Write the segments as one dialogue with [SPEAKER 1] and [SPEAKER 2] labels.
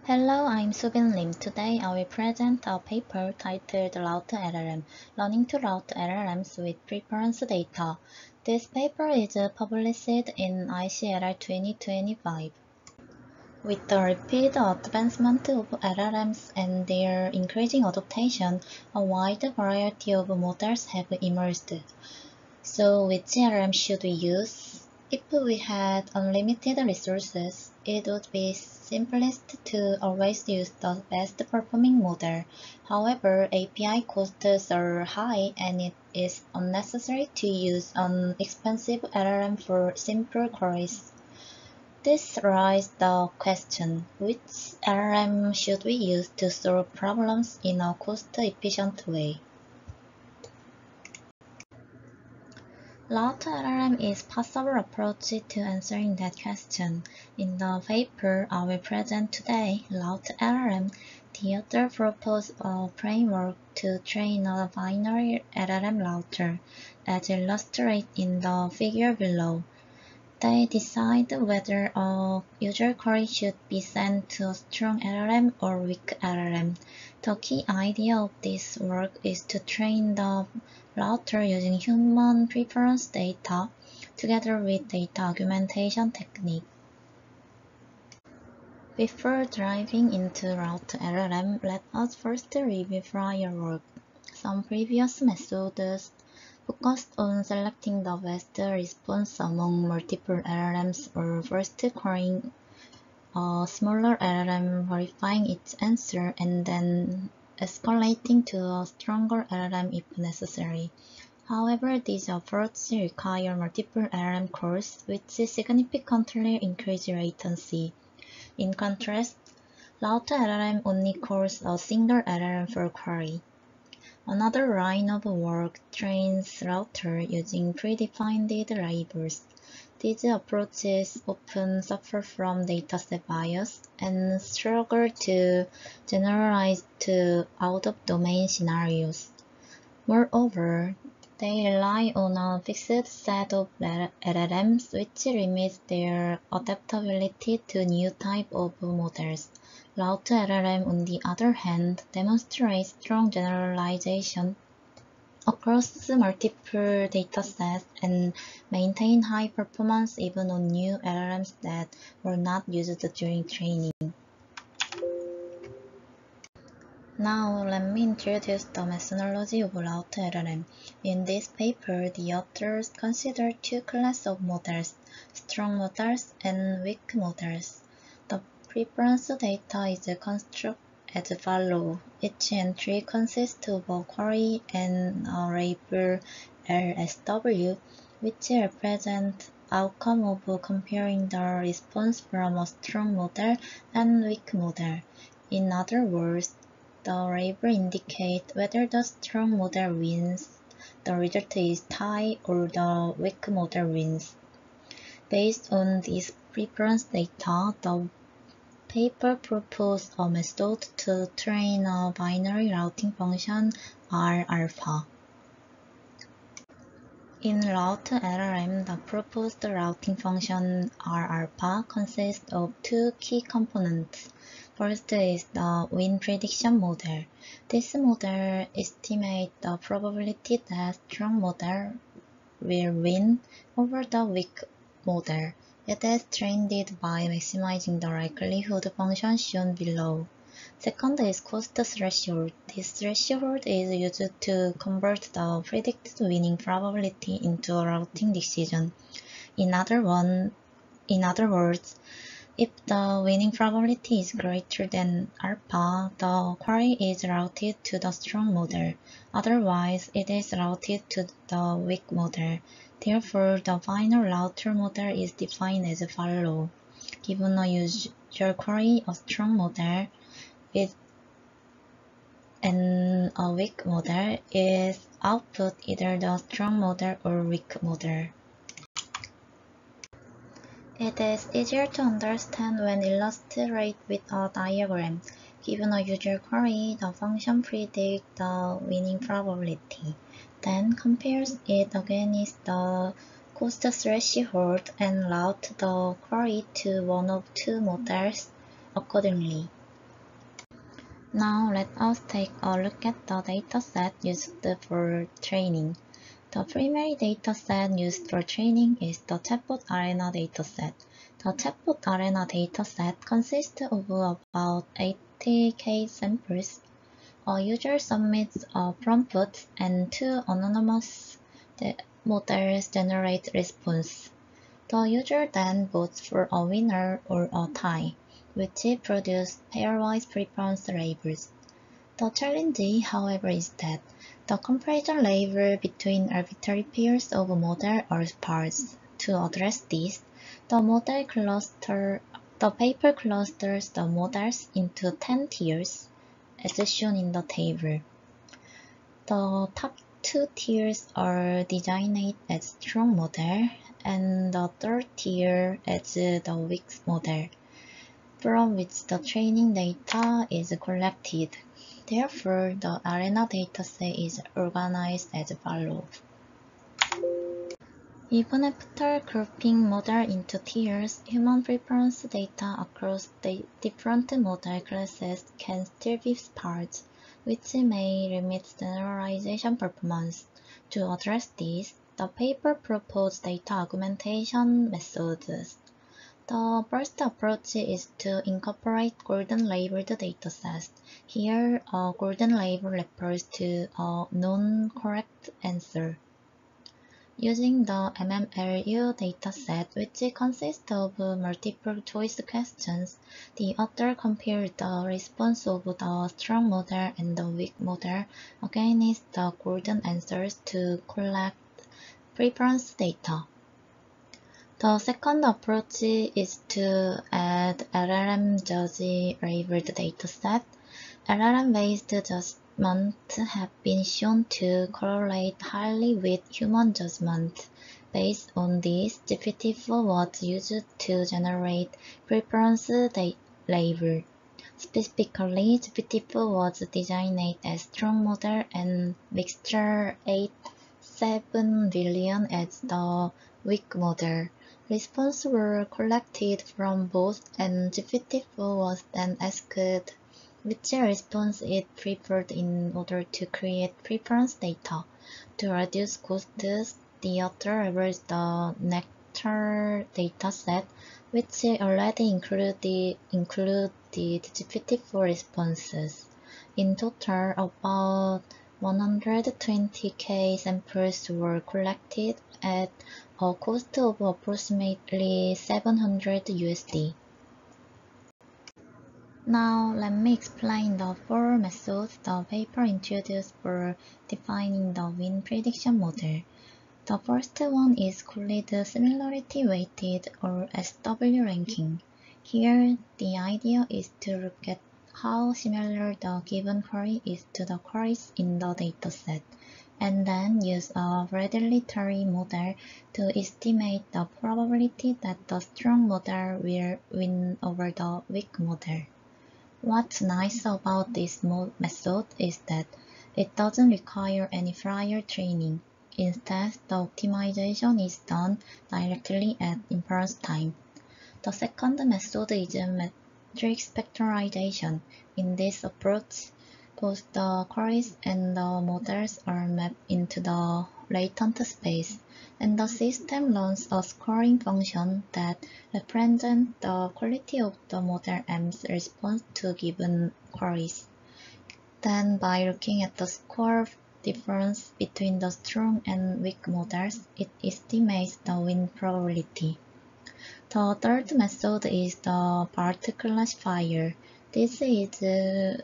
[SPEAKER 1] Hello, I'm Subin Lim. Today I will present a paper titled Route LLM, Learning to Route LLMs with Preference Data. This paper is published in ICLR 2025. With the rapid advancement of LLMs and their increasing adoption, a wide variety of models have emerged. So which LLM should we use? If we had unlimited resources, it would be simplest to always use the best performing model. However, API costs are high and it is unnecessary to use an expensive LLM for simple queries. This raises the question, which LLM should we use to solve problems in a cost-efficient way? Route LLM is possible approach to answering that question. In the paper I will present today, Route LLM, the author proposed a framework to train a binary LLM router, as illustrated in the figure below. They decide whether a user query should be sent to a strong LLM or weak LLM. The key idea of this work is to train the router using human preference data together with data augmentation technique. Before diving into Route LLM, let us first review prior work. Some previous methods focused on selecting the best response among multiple LLMs or first querying a smaller LLM, verifying its answer, and then escalating to a stronger LLM if necessary. However, these approaches require multiple LLM calls, which significantly increase latency. In contrast, Route LLM only calls a single LLM for query. Another line of work trains router using predefined labels. These approaches often suffer from dataset bias and struggle to generalize to out-of-domain scenarios. Moreover, they rely on a fixed set of LLMs, which limits their adaptability to new types of models. Route LLM, on the other hand, demonstrates strong generalization across multiple datasets and maintain high performance even on new LLMs that were not used during training. Now let me introduce the methodology of Route LLM. In this paper, the authors consider two classes of models, strong models and weak models. The preference data is constructed as follows. Each entry consists of a query and a label LSW, which represent outcome of comparing the response from a strong model and weak model. In other words, the label indicates whether the strong model wins, the result is tie, or the weak model wins. Based on this preference data, the paper proposed a method to train a binary routing function R alpha. In Route LLM, the proposed routing function R alpha consists of two key components. First is the win prediction model. This model estimates the probability that strong model will win over the weak model. It is trained by maximizing the likelihood function shown below. Second is cost threshold. This threshold is used to convert the predicted winning probability into a routing decision. In other words, if the winning probability is greater than alpha, the query is routed to the strong model. Otherwise, it is routed to the weak model. Therefore, the final router model is defined as follows. Given a user query, a strong model and a weak model is output either the strong model or weak model. It is easier to understand when illustrated with a diagram. Given a user query, the function predicts the winning probability, then compares it against the cost threshold and routes the query to one of two models accordingly. Now let us take a look at the dataset used for training. The primary dataset used for training is the Chatbot Arena dataset. The Chatbot Arena dataset consists of about 80k samples. A user submits a prompt and two anonymous models generate response. The user then votes for a winner or a tie, which produce pairwise preference labels. The challenge, however, is that the comparison label between arbitrary pairs of model are sparse. To address this, the paper clusters the models into 10 tiers, as shown in the table. The top two tiers are designed as strong model, and the third tier as the weak model, from which the training data is collected. Therefore, the ARENA dataset is organized as follows. Even after grouping model into tiers, human preference data across the different model classes can still be sparse, which may limit generalization performance. To address this, the paper proposed data augmentation methods. The first approach is to incorporate golden labeled datasets. Here, a golden label refers to a non-correct answer. Using the MMLU dataset, which consists of multiple choice questions, the author compared the response of the strong model and the weak model against the golden answers to collect preference data. The second approach is to add LLM judge labeled dataset. LLM-based judgment have been shown to correlate highly with human judgment. Based on this, GPT-4 was used to generate preference label. Specifically, GPT-4 was designed as strong model and Mixture 8.7 billion as the weak model. Responses were collected from both, and GPT-4 was then asked which response it preferred in order to create preference data. To reduce costs, the author leveraged the Nectar dataset, which already included GPT-4 responses. In total, about 120k samples were collected at a cost of approximately $700. Now let me explain the four methods the paper introduced for defining the win prediction model. The first one is called similarity weighted or SW ranking. Here, the idea is to look at how similar the given query is to the queries in the dataset, and then use a predicatory model to estimate the probability that the strong model will win over the weak model. What's nice about this method is that it doesn't require any prior training. Instead, the optimization is done directly at inference time. The second method is matrix factorization. In this approach, both the queries and the models are mapped into the latent space, and the system runs a scoring function that represents the quality of the model M's response to given queries. Then, by looking at the score difference between the strong and weak models, it estimates the win probability. The third method is the BART classifier. This is a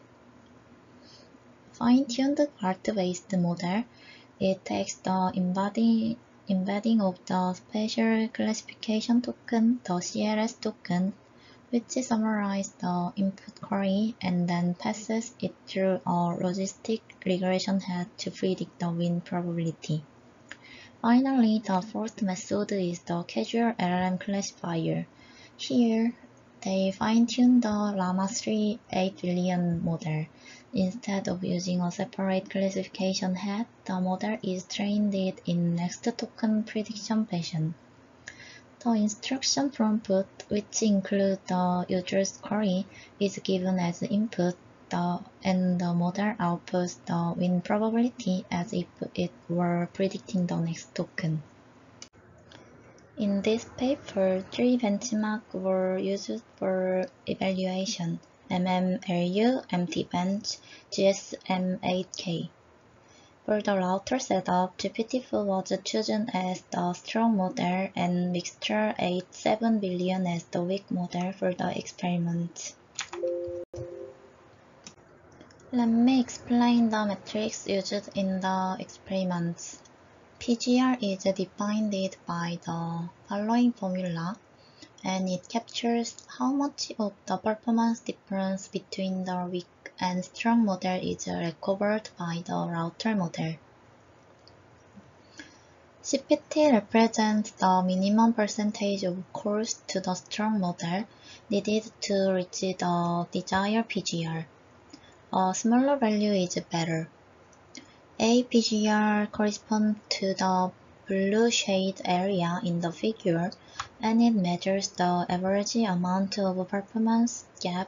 [SPEAKER 1] fine-tuned BART-based model. It takes the embedding of the special classification token, the CLS token, which summarizes the input query and then passes it through a logistic regression head to predict the win probability. Finally, the fourth method is the casual LLM classifier. Here, they fine-tune the Llama 3 8 billion model. Instead of using a separate classification head, the model is trained in next token prediction fashion. The instruction prompt, which includes the user's query, is given as input. and the model outputs the win probability as if it were predicting the next token. In this paper, 3 benchmarks were used for evaluation: MMLU, MTBench, GSM8K. For the router setup, GPT-4 was chosen as the strong model and Mixture-8 billion as the weak model for the experiment. Let me explain the metrics used in the experiments. PGR is defined by the following formula, and it captures how much of the performance difference between the weak and strong model is recovered by the router model. CPT represents the minimum percentage of calls to the strong model needed to reach the desired PGR. A smaller value is better. APGR corresponds to the blue shade area in the figure, and it measures the average amount of performance gap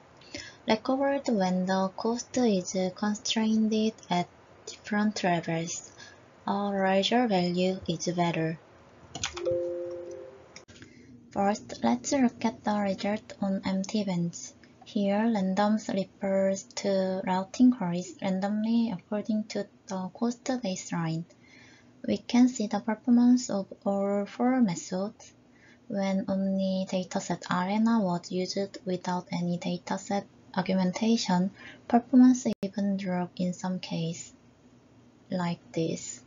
[SPEAKER 1] recovered when the cost is constrained at different levels. A larger value is better. First, let's look at the result on MTBench. Here, randoms refers to routing queries randomly according to the cost baseline. We can see the performance of all 4 methods. When only dataset ARENA was used without any dataset augmentation, performance even dropped in some cases, like this.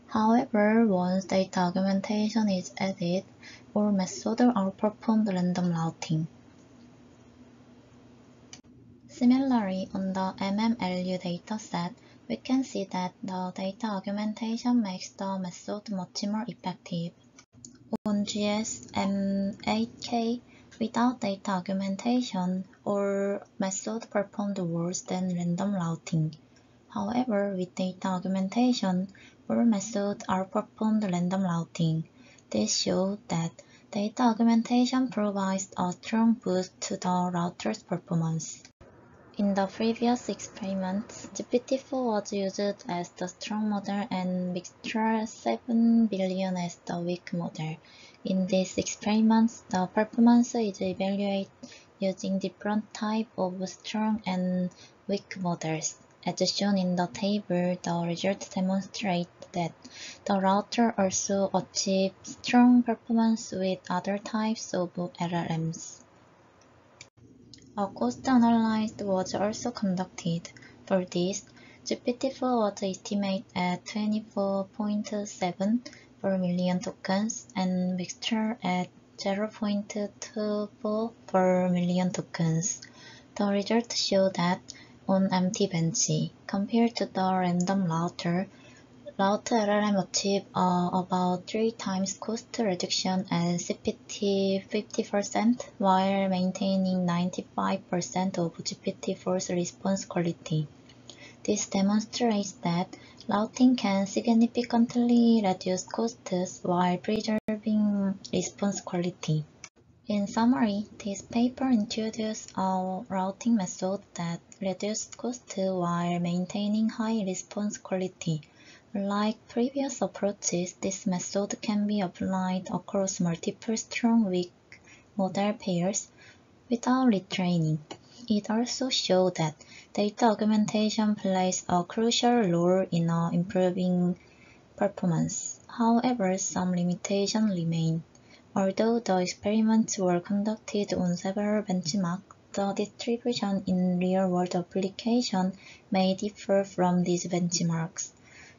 [SPEAKER 1] However, once data augmentation is added, all methods outperformed random routing. Similarly, on the MMLU dataset, we can see that the data augmentation makes the method much more effective. On GSM8K, without data augmentation, all methods performed worse than random routing. However, with data augmentation, all methods outperformed random routing. This shows that data augmentation provides a strong boost to the router's performance. In the previous experiments, GPT-4 was used as the strong model and Mixture-7 billion as the weak model. In these experiments, the performance is evaluated using different types of strong and weak models. As shown in the table, the results demonstrate that the router also achieves strong performance with other types of LLMs. A cost analysis was also conducted. For this, GPT-4 was estimated at 24.7 per million tokens and Mixture at 0.24 per million tokens. The results show that on MTBench, compared to the random router LLM achieved about 3 times cost reduction and CPT 50% while maintaining 95% of GPT-4's response quality. This demonstrates that routing can significantly reduce costs while preserving response quality. In summary, this paper introduced a routing method that reduced costs while maintaining high response quality. Like previous approaches, this method can be applied across multiple strong-weak model pairs without retraining. It also showed that data augmentation plays a crucial role in improving performance. However, some limitations remain. Although the experiments were conducted on several benchmarks, the distribution in real-world application may differ from these benchmarks.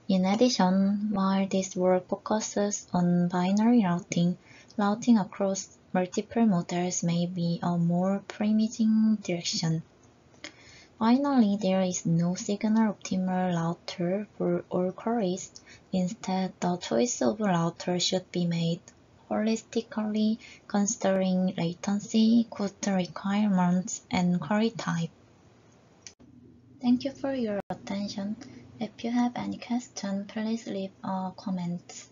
[SPEAKER 1] In addition, while this work focuses on binary routing, routing across multiple models may be a more promising direction. Finally, there is no single optimal router for all queries. Instead, the choice of router should be made holistically, considering latency, cost requirements, and query type. Thank you for your attention. If you have any question, please leave a comment.